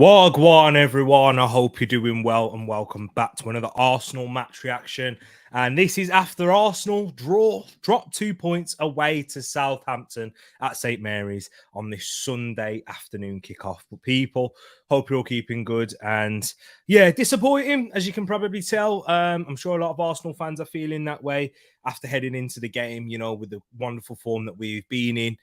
Wagwan, everyone. I hope you're doing well and welcome back to another Arsenal match reaction. And this is after Arsenal dropped 2 points away to Southampton at St. Mary's on this Sunday afternoon kickoff. But people, hope you're all keeping good. And yeah, disappointing, as you can probably tell. I'm sure a lot of Arsenal fans are feeling that way after heading into the game, with the wonderful form that we've been in.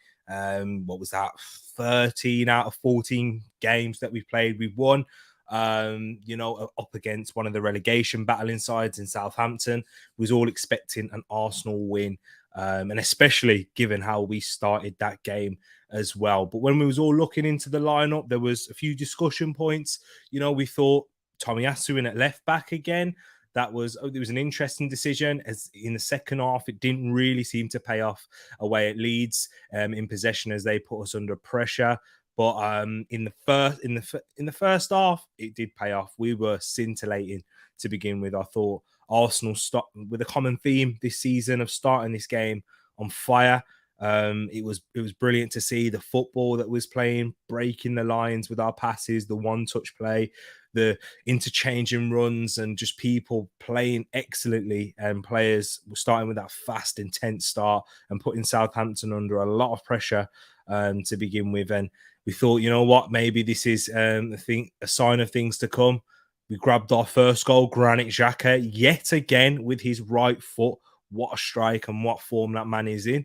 What was that? 13 out of 14 games that we've played, we've won. Up against one of the relegation battling sides in Southampton. We was all expecting an Arsenal win, and especially given how we started that game as well. But when we was all looking into the lineup, there was a few discussion points. We thought Tomiyasu in at left back again. It was an interesting decision, as in the second half it didn't really seem to pay off away at Leeds in possession, as they put us under pressure. But in the first half, it did pay off. We were scintillating to begin with. I thought Arsenal stopped with a common theme this season of starting this game on fire. It was brilliant to see the football that was playing, breaking the lines with our passes, the one-touch play, the interchanging runs, and just people playing excellently. And players were starting with that fast, intense start and putting Southampton under a lot of pressure to begin with. And we thought, you know what, maybe this is a sign of things to come. We grabbed our first goal, Granit Xhaka, yet again with his right foot. What a strike and what form that man is in.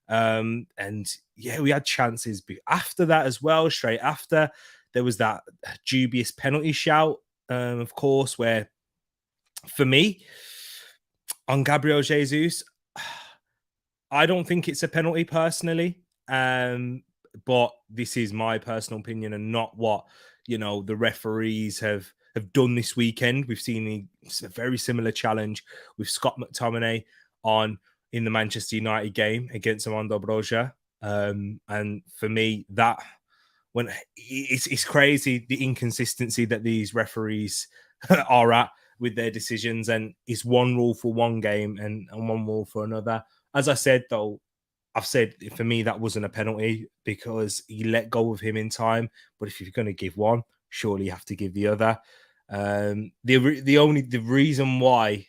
And yeah, we had chances. But after that as well, straight after, there was that dubious penalty shout, of course, where for me, on Gabriel Jesus, I don't think it's a penalty personally. But this is my personal opinion and not what, the referees have done this weekend. We've seen a very similar challenge with Scott McTominay in the Manchester United game against Armando Broja. And for me, that when it's crazy the inconsistency that these referees are at with their decisions, and it's one rule for one game and one rule for another. As I said, though, I've said for me that wasn't a penalty because he let go of him in time. But if you're going to give one, surely you have to give the other. The reason why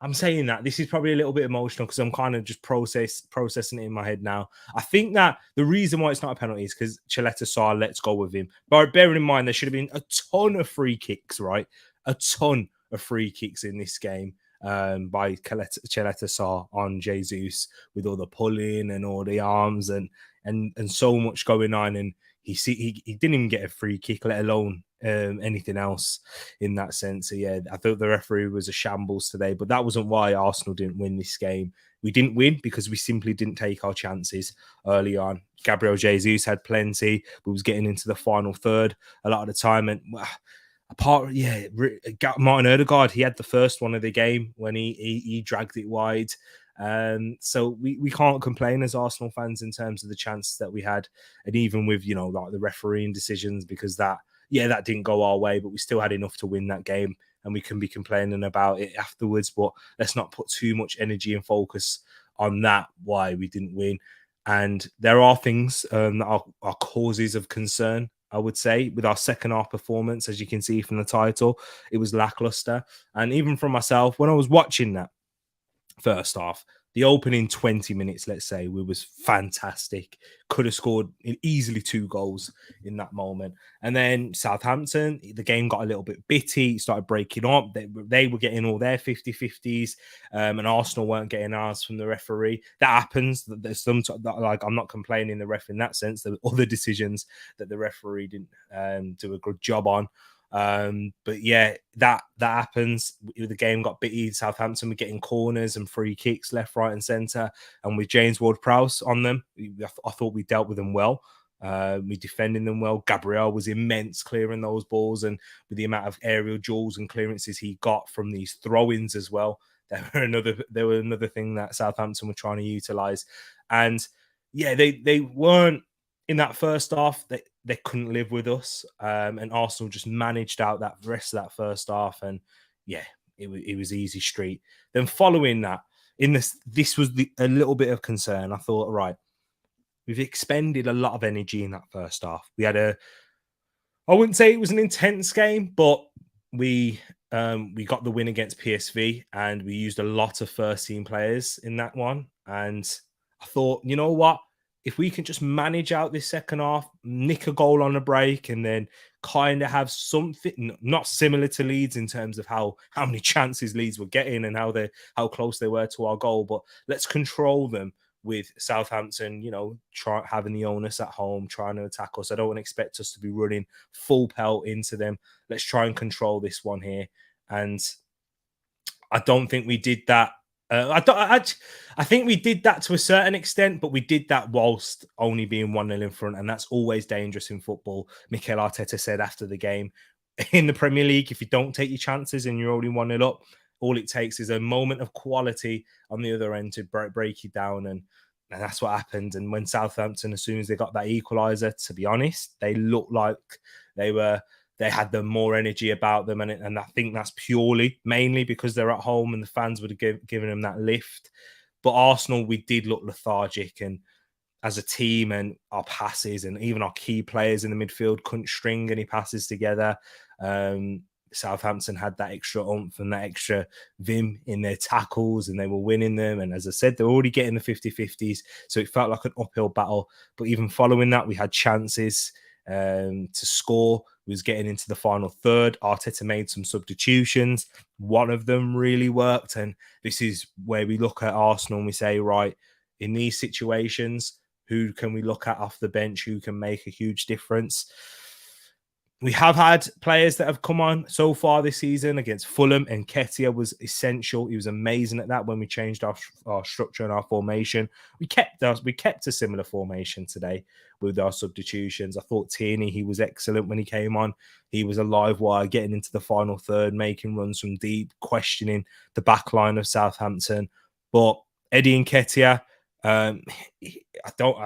I'm saying that, this is probably a little bit emotional because I'm kind of just processing it in my head now. I think that the reason why it's not a penalty is because Chaleta lets go with him. But bearing in mind, there should have been a ton of free kicks, right? A ton of free kicks in this game by Chaleta on Jesus, with all the pulling and all the arms and so much going on. And he didn't even get a free kick, let alone anything else in that sense. So yeah, I thought the referee was a shambles today, but that wasn't why Arsenal didn't win this game. We didn't win because we simply didn't take our chances early on. Gabriel Jesus had plenty, but was getting into the final third a lot of the time. And Martin Odegaard, he had the first one of the game when he dragged it wide. So we can't complain as Arsenal fans in terms of the chances that we had, and even with like the refereeing decisions, because that didn't go our way, but we still had enough to win that game, and we can be complaining about it afterwards. But let's not put too much energy and focus on that, why we didn't win. And there are things that are causes of concern, I would say, with our second half performance. As you can see from the title, it was lackluster. And even from myself, when I was watching that first half, the opening 20 minutes, let's say, we was fantastic. Could have scored easily 2 goals in that moment. And then Southampton, the game got a little bit bitty, started breaking up. They were getting all their 50-50s, and Arsenal weren't getting ours from the referee. That happens. There's I'm not complaining the ref in that sense. There were other decisions that the referee didn't do a good job on. But yeah, that happens. The game got bitty. Southampton were getting corners and free kicks left, right, and centre. And with James Ward-Prowse on them, I thought we dealt with them well. We defending them well. Gabriel was immense clearing those balls, and with the amount of aerial duels and clearances he got from these throw-ins as well, they were another thing that Southampton were trying to utilise. And yeah, they weren't in that first half. They couldn't live with us, and Arsenal just managed out that rest of that first half, and yeah, it was easy street. Then following that, this was a little bit of concern. I thought, right, we've expended a lot of energy in that first half. We had I wouldn't say it was an intense game, but we got the win against PSV, and we used a lot of first team players in that one. And I thought, you know what? If we can just manage out this second half, nick a goal on a break, and then kind of have something not similar to Leeds in terms of how many chances Leeds were getting and how close they were to our goal, but let's control them with Southampton, having the onus at home, trying to attack us. I don't expect us to be running full pelt into them. Let's try and control this one here. And I don't think we did that. I think we did that to a certain extent, but we did that whilst only being 1-0 in front, and that's always dangerous in football. Mikel Arteta said after the game, in the Premier League, if you don't take your chances and you're only 1-0 up, all it takes is a moment of quality on the other end to break you down, and that's what happened. And when Southampton, as soon as they got that equaliser, to be honest, they looked like they had the more energy about them. And I think that's mainly because they're at home and the fans would have given them that lift. But Arsenal, we did look lethargic, and as a team, and our passes and even our key players in the midfield couldn't string any passes together. Southampton had that extra oomph and that extra vim in their tackles, and they were winning them. And as I said, they're already getting the 50-50s. So it felt like an uphill battle. But even following that, we had chances to score. We was getting into the final third. Arteta made some substitutions. One of them really worked. And this is where we look at Arsenal and we say, right, in these situations, who can we look at off the bench who can make a huge difference? We have had players that have come on so far this season. Against Fulham, and Nketiah was essential. He was amazing at that when we changed our structure and our formation. We kept a similar formation today with our substitutions. I thought Tierney, he was excellent when he came on. He was a live wire, getting into the final third, making runs from deep, questioning the back line of Southampton. But Eddie Nketiah, I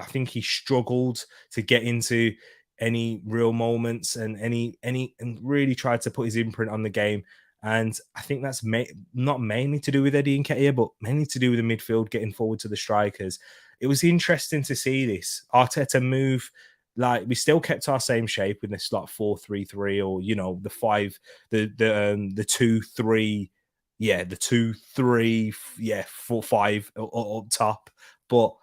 think he struggled to get into any real moments and and really tried to put his imprint on the game. And I think that's not mainly to do with Eddie Nketiah, but mainly to do with the midfield getting forward to the strikers. It was interesting to see this Arteta move. Like, we still kept our same shape in this like 4-3-3, or the 2-3, the 2-3, 4-5 up top. But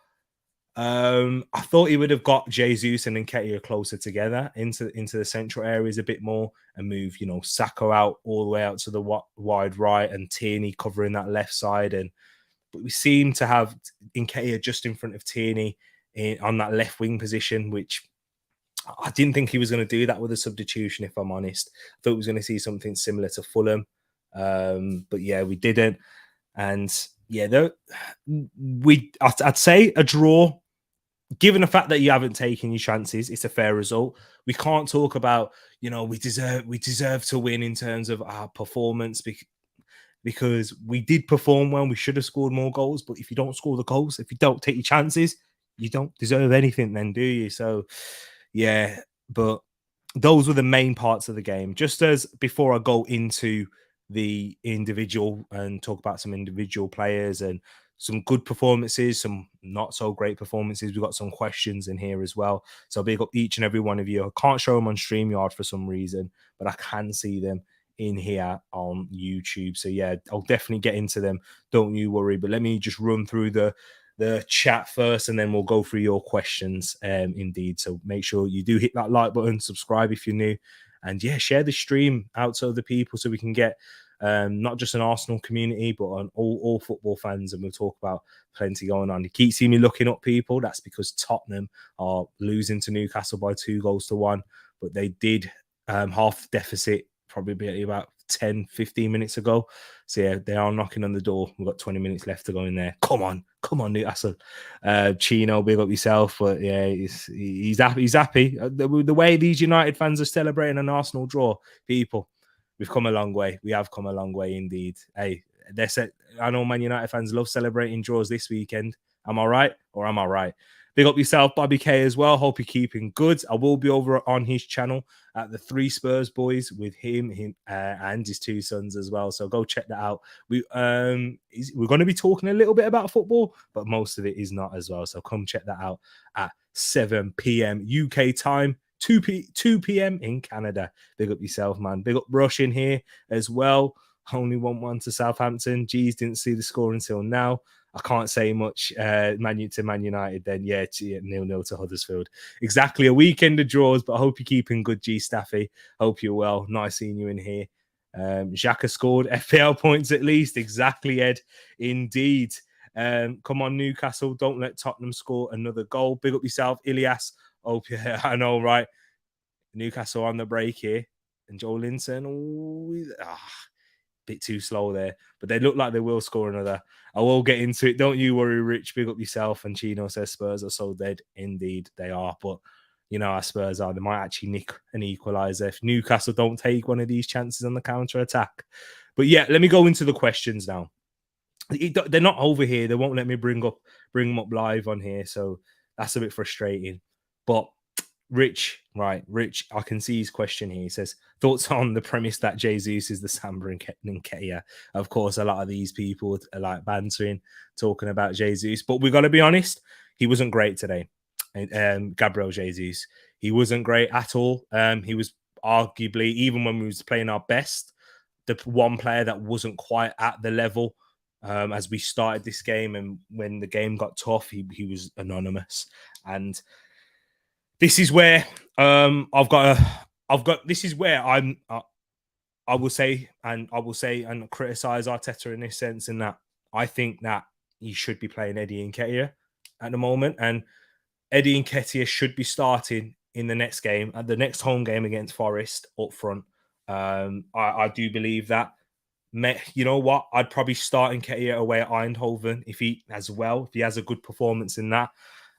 I thought he would have got Jesus and Nketiah closer together into the central areas a bit more, and move, Saka out all the way out to the wide right, and Tierney covering that left side. But we seem to have Nketiah just in front of Tierney on that left wing position, which I didn't think he was going to do that with a substitution, if I'm honest. I thought we was going to see something similar to Fulham. But yeah, we didn't. And yeah, I'd say a draw. Given the fact that you haven't taken your chances, it's a fair result. We can't talk about, we deserve to win in terms of our performance, because we did perform well. We should have scored more goals. But if you don't score the goals, if you don't take your chances, you don't deserve anything then, do you? So, yeah, but those were the main parts of the game. Just as before I go into the individual and talk about some individual players and some good performances, some not so great performances, we've got some questions in here as well. So big up each and every one of you. I can't show them on StreamYard for some reason, but I can see them in here on YouTube. So yeah, I'll definitely get into them. Don't you worry. But let me just run through the chat first, and then we'll go through your questions. Indeed. So make sure you do hit that like button, subscribe if you're new, and yeah, share the stream out to other people so we can get not just an Arsenal community, but on all football fans. And we'll talk about plenty going on. You keep seeing me looking up people. That's because Tottenham are losing to Newcastle by 2-1, but they did half deficit probably about 10-15 minutes ago. So yeah, they are knocking on the door. We've got 20 minutes left to go in there. Come on Newcastle. Chino, big up yourself. But yeah, he's happy. The way these United fans are celebrating an Arsenal draw, people, we've come a long way. We have come a long way indeed. Hey, I know Man United fans love celebrating draws this weekend. Am I right? Or am I right? Big up yourself, Bobby K, as well. Hope you're keeping good. I will be over on his channel at the 3 Spurs Boys with him and his 2 sons as well. So go check that out. We're going to be talking a little bit about football, but most of it is not as well. So come check that out at 7 p.m. UK time, 2 p.m. in Canada. Big up yourself, man. Big up Rush in here as well. Only 1-1 to Southampton. Geez, didn't see the score until now. I can't say much. Man United, then yeah, 0-0 to Huddersfield. Exactly a weekend of draws, but I hope you're keeping good, G Staffy. Hope you're well. Nice seeing you in here. Xhaka scored FPL points at least. Exactly, Ed. Indeed. Come on, Newcastle. Don't let Tottenham score another goal. Big up yourself, Ilias. Hope yeah, I know, right? Newcastle on the break here. And Joe Linton. Bit too slow there, but they look like they will score another. I will get into it. Don't you worry, Rich. Big up yourself. And Chino says Spurs are so dead. Indeed, they are. But you know how Spurs are. They might actually nick an equaliser if Newcastle don't take one of these chances on the counter attack. But yeah, let me go into the questions now. They're not over here. They won't let me bring them up live on here, so that's a bit frustrating. But Rich, I can see his question here. He says, thoughts on the premise that Jesus is the Samba and Nketiah? Of course, a lot of these people are like bantering, talking about Jesus, but we got to be honest, he wasn't great today. Gabriel Jesus, he wasn't great at all. He was arguably, even when we was playing our best, the one player that wasn't quite at the level as we started this game, and when the game got tough, he was anonymous. And this is where this is where I will say and criticize Arteta in this sense, in that I think that he should be playing Eddie Nketiah at the moment, and Eddie Nketiah should be starting in the next game, at the next home game against Forest up front. I do believe that. You know what? I'd probably start Nketiah away at Eindhoven if he has a good performance in that.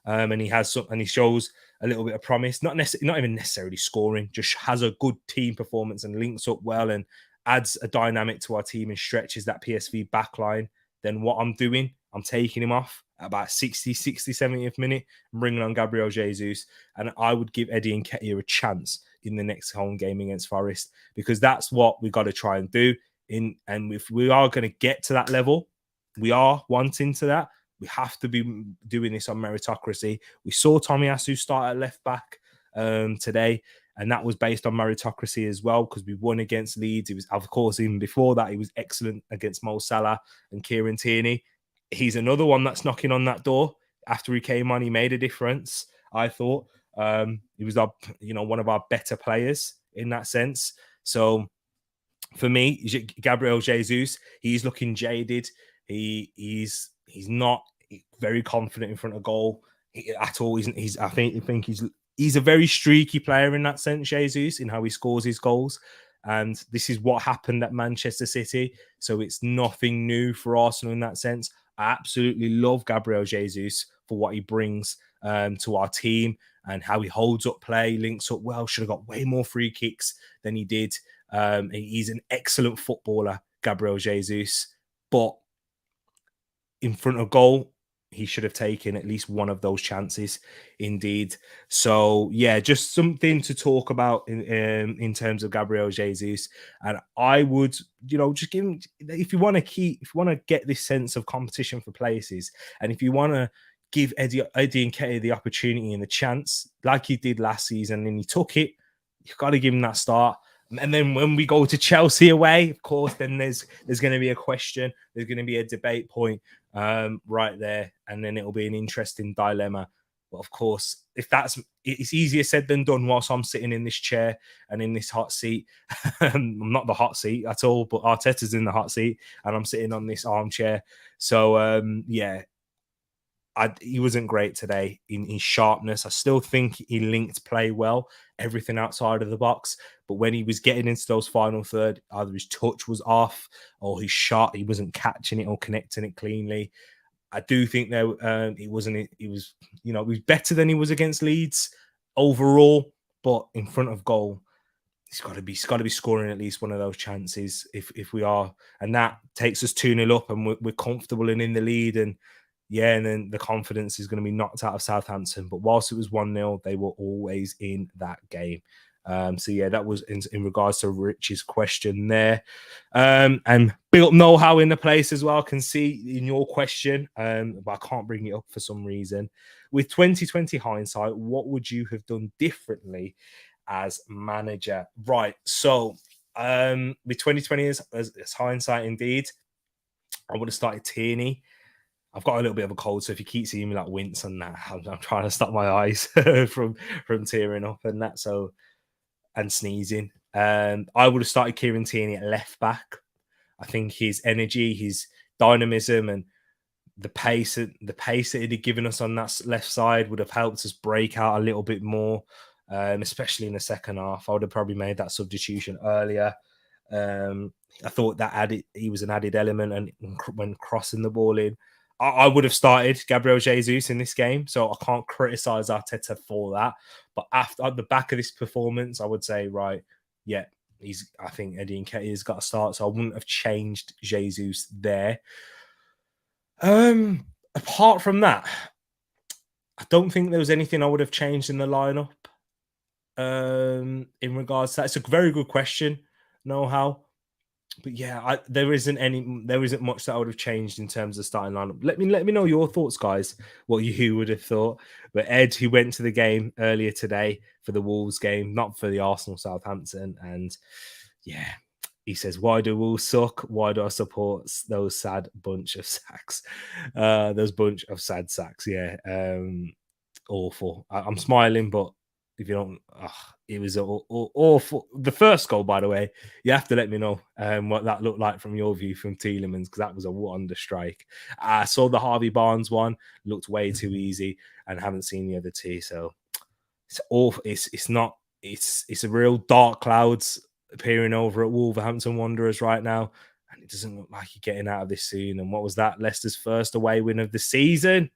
And he shows a little bit of promise, not even necessarily scoring, just has a good team performance and links up well and adds a dynamic to our team and stretches that PSV backline. Then what I'm doing, I'm taking him off at about 70th minute and bringing on Gabriel Jesus. And I would give Eddie Nketiah a chance in the next home game against Forest, because that's what we got to try and do. And if we are going to get to that level, we are wanting to that, we have to be doing this on meritocracy. We saw Tomiyasu start at left back today, and that was based on meritocracy as well, because we won against Leeds. It was, of course, even before that, he was excellent against Mo Salah and Kieran Tierney. He's another one that's knocking on that door. After he came on, he made a difference, I thought. He was one of our better players in that sense. So for me, Gabriel Jesus, he's looking jaded. He's not very confident in front of goal at all. I think he's a very streaky player in that sense, Jesus, in how he scores his goals. And this is what happened at Manchester City. So it's nothing new for Arsenal in that sense. I absolutely love Gabriel Jesus for what he brings to our team and how he holds up play, links up well. Should have got way more free kicks than he did. He's an excellent footballer, Gabriel Jesus. But in front of goal, he should have taken at least one of those chances, indeed. So, yeah, just something to talk about in terms of Gabriel Jesus. And I would, just give him, if you want to get this sense of competition for places, and if you want to give Eddie Nketiah the opportunity and the chance, like he did last season, and he took it, you've got to give him that start. And then when we go to Chelsea away, of course, then there's going to be a question. There's going to be a debate point right there. And then it'll be an interesting dilemma. But of course, it's easier said than done whilst I'm sitting in this chair and in this hot seat. I'm not the hot seat at all, but Arteta's in the hot seat and I'm sitting on this armchair. So, he wasn't great today in his sharpness. I still think he linked play well, everything outside of the box. But when he was getting into those final third, either his touch was off or his shot, he wasn't catching it or connecting it cleanly. I do think that he was better than he was against Leeds overall, but in front of goal, he's got to be scoring at least one of those chances if we are. And that takes us 2-0 up and we're comfortable and in the lead. And then the confidence is going to be knocked out of Southampton. But whilst it was 1-0, they were always in that game. So yeah, that was in regards to Rich's question there. And built know-how in the place as well. I can see in your question, but I can't bring it up for some reason. With 2020 hindsight, what would you have done differently as manager? Right. So with 2020 as hindsight indeed, I would have started Tierney. I've got a little bit of a cold, so if you keep seeing me like wince and that, I'm trying to stop my eyes from tearing up and that. So and sneezing. I would have started Kieran Tierney at left back. I think his energy, his dynamism, and the pace that he'd given us on that left side would have helped us break out a little bit more, especially in the second half. I would have probably made that substitution earlier. I thought that he was an added element, and when crossing the ball in, I would have started Gabriel Jesus in this game, so I can't criticize Arteta for that. But at the back of this performance, I would say, right, yeah, I think Eddie Nketiah's got to start, so I wouldn't have changed Jesus there. Apart from that, I don't think there was anything I would have changed in the lineup. In regards to that, it's a very good question. Know-how. But yeah, there isn't much that I would have changed in terms of starting lineup. Let me know your thoughts, guys. What you would have thought. But Ed, who went to the game earlier today for the Wolves game, not for the Arsenal Southampton, and yeah, he says, "Why do Wolves suck? Why do I support those sad bunch of sacks? Those bunch of sad sacks." Yeah, awful. I'm smiling, but if you don't, it was awful. The first goal, by the way, you have to let me know what that looked like from your view from Tielemans, because that was a wonder strike. I saw the Harvey Barnes one, looked way too easy, and haven't seen the other two. So it's awful. It's a real dark clouds appearing over at Wolverhampton Wanderers right now, and it doesn't look like you're getting out of this soon. And what was that? Leicester's first away win of the season.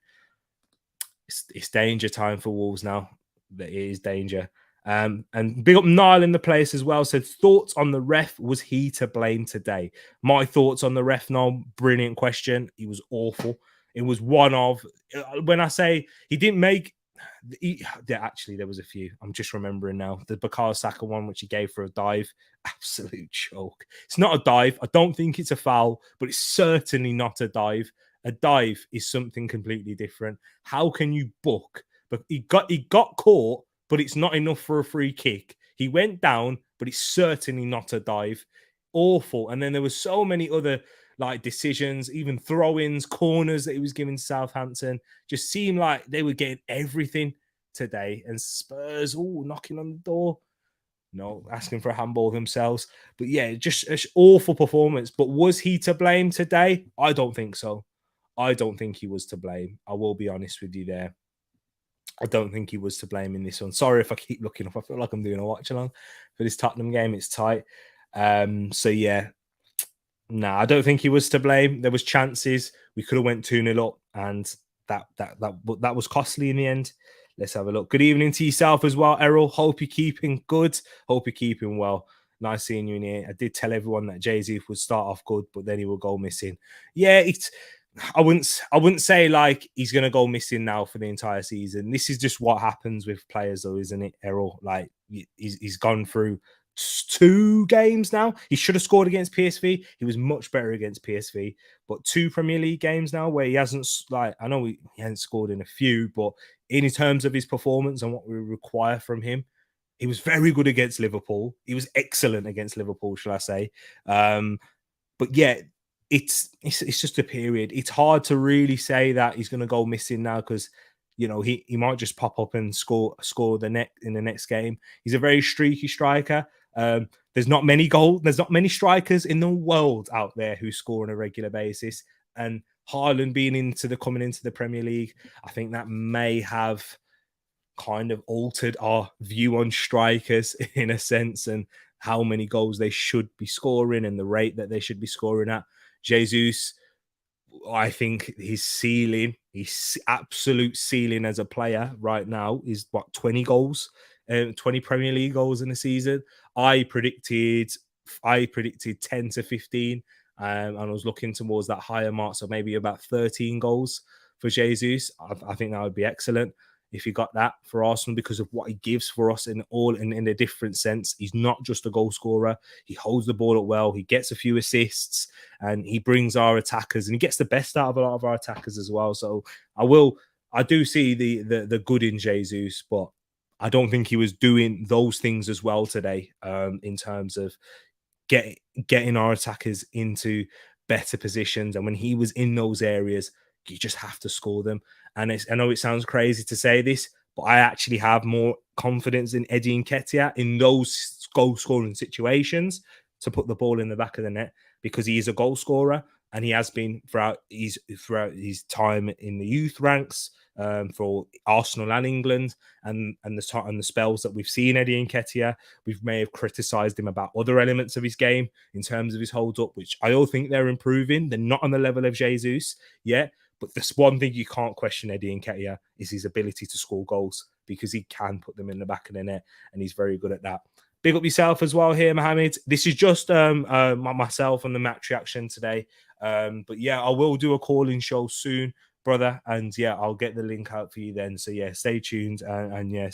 It's danger time for Wolves now. It is danger. And big up Niall in the place as well. Said, thoughts on the ref? Was he to blame today? My thoughts on the ref, Niall, brilliant question. He was awful. It was one of, when I say he didn't make, actually, there was a few. I'm just remembering now. The Bukayo Saka one, which he gave for a dive, absolute choke. It's not a dive. I don't think it's a foul, but it's certainly not a dive. A dive is something completely different. How can you book? But he got caught, but it's not enough for a free kick. He went down, but it's certainly not a dive. Awful. And then there was so many other like decisions, even throw-ins, corners that he was giving Southampton. Just seemed like they were getting everything today. And Spurs, knocking on the door. No, asking for a handball themselves. But yeah, just an awful performance. But was he to blame today? I don't think so. I don't think he was to blame. I will be honest with you there. I don't think he was to blame in this one. Sorry if I keep looking up. I feel like I'm doing a watch along for this Tottenham game. It's tight. So yeah. No, I don't think he was to blame. There was chances. We could have went 2-0 up, and that was costly in the end. Let's have a look. Good evening to yourself as well, Errol. Hope you're keeping good. Hope you're keeping well. Nice seeing you in here. I did tell everyone that Jay-Z would start off good, but then he will go missing. Yeah, I wouldn't say like he's gonna go missing now for the entire season. This is just what happens with players, though, isn't it, Errol? Like he's gone through 2 games now. He should have scored against PSV. He was much better against PSV, but 2 Premier League games now where he hasn't, like, I know he hasn't scored in a few, but in terms of his performance and what we require from him, he was very good against Liverpool. He was excellent against Liverpool, shall I say? But yeah, it's just a period. It's hard to really say that he's going to go missing now because he might just pop up and score in the next game. He's a very streaky striker. There's not many strikers in the world out there who score on a regular basis. And Haaland coming into the Premier League, I think that may have kind of altered our view on strikers in a sense, and how many goals they should be scoring and the rate that they should be scoring at. Jesus, I think his absolute ceiling as a player right now is 20 goals, 20 Premier League goals in a season. I predicted 10 to 15, and I was looking towards that higher mark, so maybe about 13 goals for Jesus. I think that would be excellent. if he got that for Arsenal because of what he gives for us in a different sense. He's not just a goal scorer. He holds the ball up well. He gets a few assists and he brings our attackers and he gets the best out of a lot of our attackers as well. So I do see the good in Jesus, but I don't think he was doing those things as well today in terms of getting our attackers into better positions. And when he was in those areas, you just have to score them. And I know it sounds crazy to say this, but I actually have more confidence in Eddie Nketiah in those goal scoring situations to put the ball in the back of the net because he is a goal scorer and he has been throughout his time in the youth ranks for Arsenal and England, and the spells that we've seen Eddie Nketiah. We may have criticised him about other elements of his game in terms of his hold up, which I all think they're improving. They're not on the level of Jesus yet, but there's one thing you can't question Eddie Nketiah is his ability to score goals because he can put them in the back of the net, and he's very good at that. Big up yourself as well here, Mohammed. This is just myself on the match reaction today. But yeah, I will do a call-in show soon, brother. And yeah, I'll get the link out for you then. So yeah, stay tuned and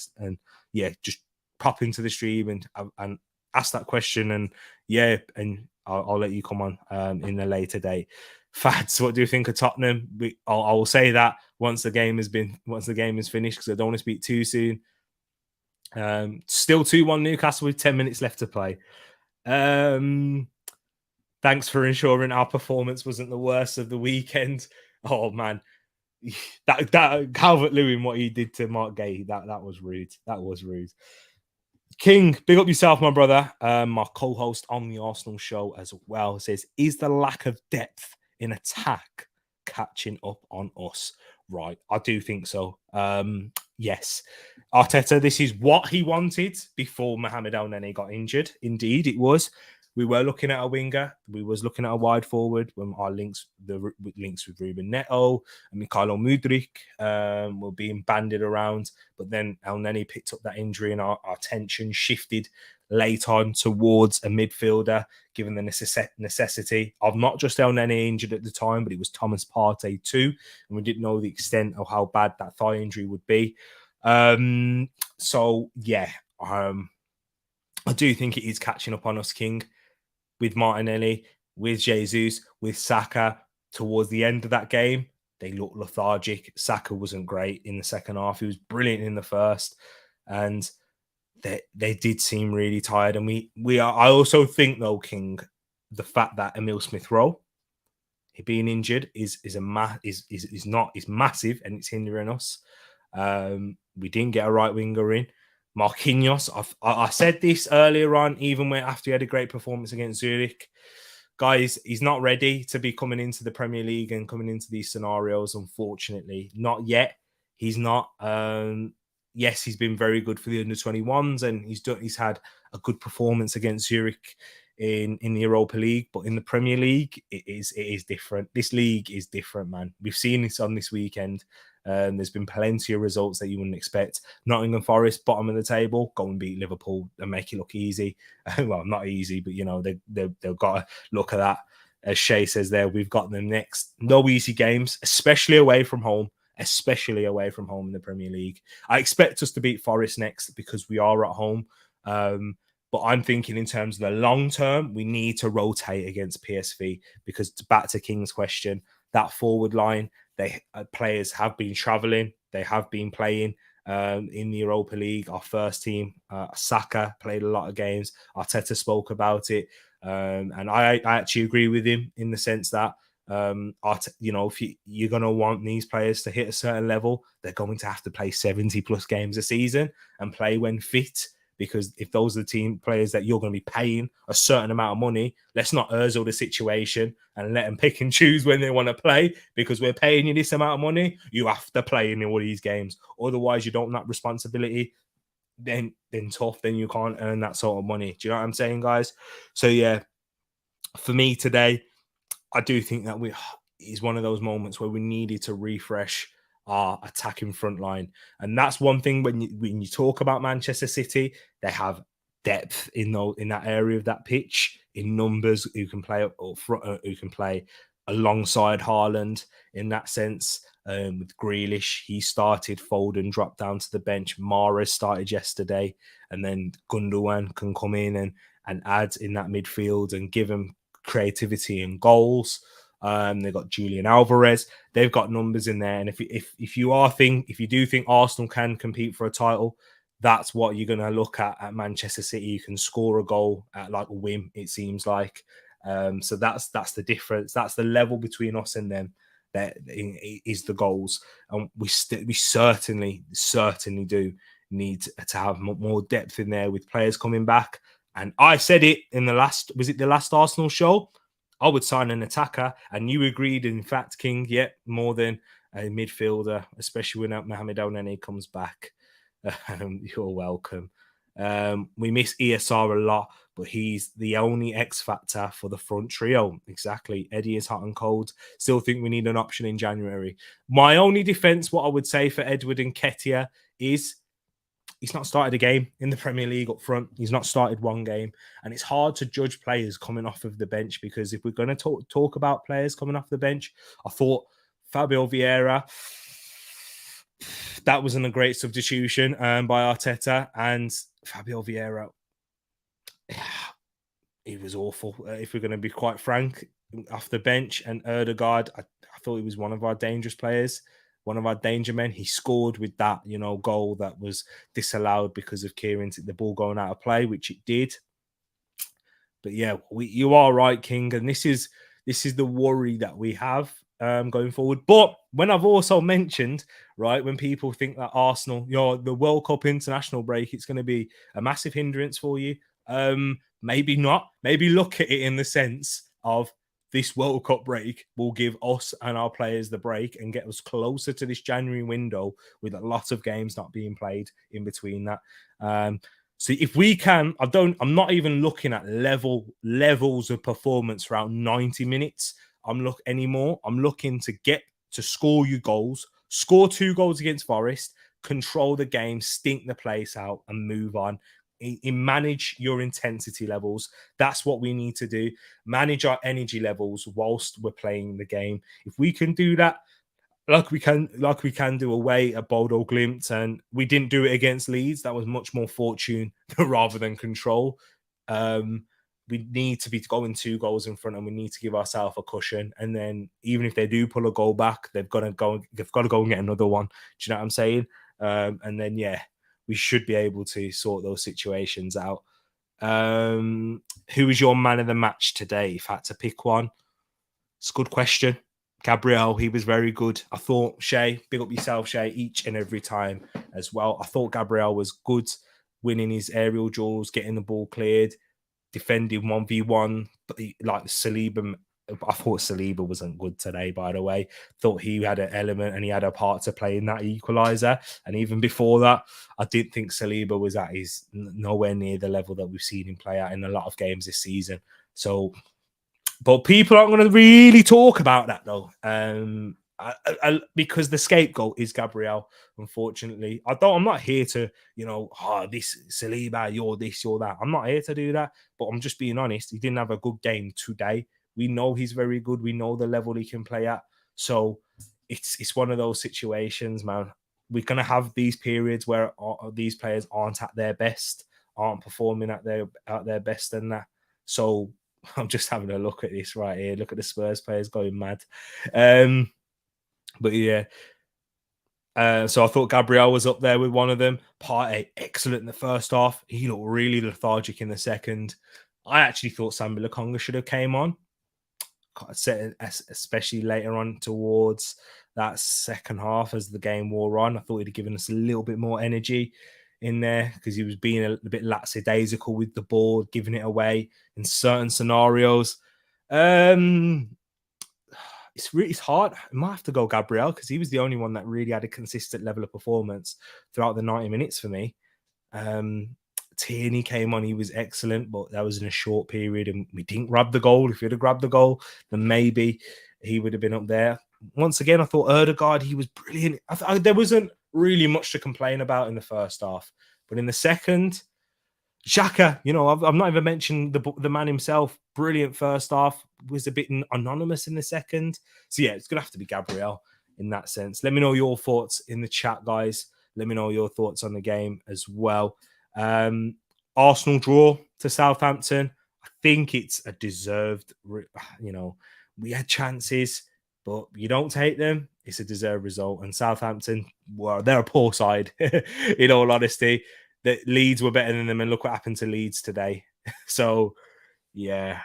just pop into the stream and ask that question. And yeah, and I'll let you come on in a later date. Fads, what do you think of Tottenham? I will say that once the game is finished because I don't want to speak too soon. Still 2-1 Newcastle with 10 minutes left to play. Thanks for ensuring our performance wasn't the worst of the weekend. Oh man, that Calvert-Lewin, what he did to Mark Gay, that was rude. That was rude. King, big up yourself, my brother. My co-host on the Arsenal show as well says, is the lack of depth in attack catching up on us? Right, I do think so. Yes, Arteta, this is what he wanted before Mohamed El-Neni got injured. Indeed, it was. We were looking at a winger. We was looking at a wide forward when our links with Ruben Neto and Mykhailo Mudryk were being banded around. But then El-Neni picked up that injury and our attention shifted late on towards a midfielder, given the necessity of not just El-Neni injured at the time, but it was Thomas Partey too. And we didn't know the extent of how bad that thigh injury would be. So, yeah, I do think it is catching up on us, King. With Martinelli, with Jesus, with Saka, towards the end of that game, they looked lethargic. Saka wasn't great in the second half. He was brilliant in the first. And they did seem really tired. And we are. I also think, though, King, the fact that Emil Smith-Rowe, he being injured is massive and it's hindering us. We didn't get a right winger in. Marquinhos, I said this earlier on, even after he had a great performance against Zurich. Guys, he's not ready to be coming into the Premier League and coming into these scenarios, unfortunately. Not yet. He's not. Yes, he's been very good for the under-21s and he's had a good performance against Zurich in the Europa League, but in the Premier League, it is different. This league is different, man. We've seen this on this weekend. There's been plenty of results that you wouldn't expect. Nottingham Forest, bottom of the table, go and beat Liverpool and make it look easy. Well, not easy, but you know they've got to look at that. As Shay says there, we've got them next. No easy games, especially away from home. Especially away from home in the Premier League. I expect us to beat Forest next because we are at home. But I'm thinking in terms of the long term, we need to rotate against PSV because back to King's question, that forward line, players have been travelling. They have been playing in the Europa League. Our first team, Saka, played a lot of games. Arteta spoke about it. And I actually agree with him in the sense that, if you're going to want these players to hit a certain level, they're going to have to play 70 plus games a season and play when fit. Because if those are the team players that you're going to be paying a certain amount of money, let's not Ozil the situation and let them pick and choose when they want to play. Because we're paying you this amount of money, you have to play in all these games. Otherwise, you don't have that responsibility. Then tough. Then you can't earn that sort of money. Do you know what I'm saying, guys? So yeah, for me today, I do think that is one of those moments where we needed to refresh our attacking front line. And that's one thing when you talk about Manchester City, they have depth in that area of that pitch, in numbers, who can play up front, who can play alongside Haaland in that sense. with Grealish. He started, Foden dropped down to the bench. Mahrez started yesterday, and then Gundogan can come in and add in that midfield and give him creativity and goals. They've got Julian Alvarez. They've got numbers in there, and if you do think Arsenal can compete for a title, that's what you're going to look at Manchester City. You can score a goal at like a whim, it seems like. So that's the difference. That's the level between us and them. That is the goals, and we certainly do need to have more depth in there with players coming back. And I said it in the last Arsenal show, I would sign an attacker, and you agreed. In fact, King, more than a midfielder, especially when Mohamed El Neni comes back. You're welcome. We miss ESR a lot, but he's the only X factor for the front trio. Exactly. Eddie is hot and cold. Still think we need an option in January. My only defense, what I would say for Edward Nketiah is he's not started a game in the Premier League up front. He's not started one game. And it's hard to judge players coming off of the bench, because if we're going to talk about players coming off the bench, I thought Fabio Vieira, that wasn't a great substitution by Arteta. And Fabio Vieira, he was awful, if we're going to be quite frank, off the bench. And Ødegaard, I thought he was one of our dangerous players, one of our danger men. He scored with that, goal that was disallowed because of the ball going out of play, which it did. But yeah, you are right, King, and this is the worry that we have going forward. But when I've also mentioned, right, when people think that Arsenal, the World Cup international break, it's going to be a massive hindrance for you. Maybe not. Maybe look at it in the sense of this World Cup break will give us and our players the break and get us closer to this January window with a lot of games not being played in between that. So if we can, I'm not even looking at levels of performance throughout 90 minutes. I'm looking to get to score you goals, score 2 goals against Forest, control the game, stink the place out, and move on. Manage your intensity levels. That's what we need to do. Manage our energy levels whilst we're playing the game. If we can do that, like we can do away at Bodo Glimt, and we didn't do it against Leeds. That was much more fortune rather than control. We need to be going 2 goals in front, and we need to give ourselves a cushion. And then even if they do pull a goal back, they've got to go and get another one. Do you know what I'm saying? And then we should be able to sort those situations out. Who was your man of the match today, if I had to pick one? It's a good question. Gabriel, he was very good. I thought Shay, big up yourself, Shay, each and every time as well. I thought Gabriel was good, winning his aerial duels, getting the ball cleared, defending 1v1. But Saliba, I thought Saliba wasn't good today, by the way. Thought he had an element and he had a part to play in that equaliser. And even before that, I didn't think Saliba was at his nowhere near the level that we've seen him play at in a lot of games this season. So, but people aren't going to really talk about that though, because the scapegoat is Gabriel. Unfortunately, I'm not here to, this Saliba, you're this, you're that. I'm not here to do that. But I'm just being honest. He didn't have a good game today. We know he's very good. We know the level he can play at. So it's one of those situations, man. We're going to have these periods where these players aren't at their best, aren't performing at their best and that. So I'm just having a look at this right here. Look at the Spurs players going mad. But yeah. So I thought Gabriel was up there with one of them. Partey, excellent in the first half. He looked really lethargic in the second. I actually thought Sambi Lokonga should have came on, especially later on towards that second half as the game wore on. I thought he'd have given us a little bit more energy in there because he was being a bit lackadaisical with the ball, giving it away in certain scenarios. It's hard. I might have to go Gabriel because he was the only one that really had a consistent level of performance throughout the 90 minutes for me. Tierney came on, he was excellent, but that was in a short period and we didn't grab the goal. If he'd have grabbed the goal, then maybe he would have been up there. Once again, I thought Ødegaard, he was brilliant. There wasn't really much to complain about in the first half, but in the second, Xhaka, I've not even mentioned the man himself. Brilliant first half, was a bit anonymous in the second. So yeah, it's gonna have to be Gabriel. in that sense. Let me know your thoughts in the chat, guys. Let me know your thoughts on the game as well. Arsenal draw to Southampton. I think it's a deserved, we had chances, but you don't take them. It's a deserved result. And Southampton, well, they're a poor side, in all honesty. The Leeds were better than them, and look what happened to Leeds today. So, yeah,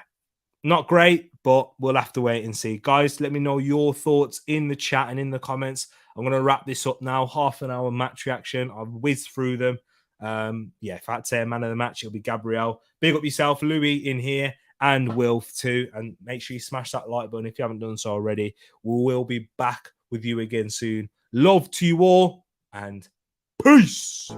not great, but we'll have to wait and see. Guys, let me know your thoughts in the chat and in the comments. I'm going to wrap this up now. Half an hour match reaction. I've whizzed through them. If I had to say a man of the match, it'll be Gabriel. Big up yourself, Louis in here, and Wilf too. And make sure you smash that like button if you haven't done so already. We will be back with you again soon. Love to you all, and peace.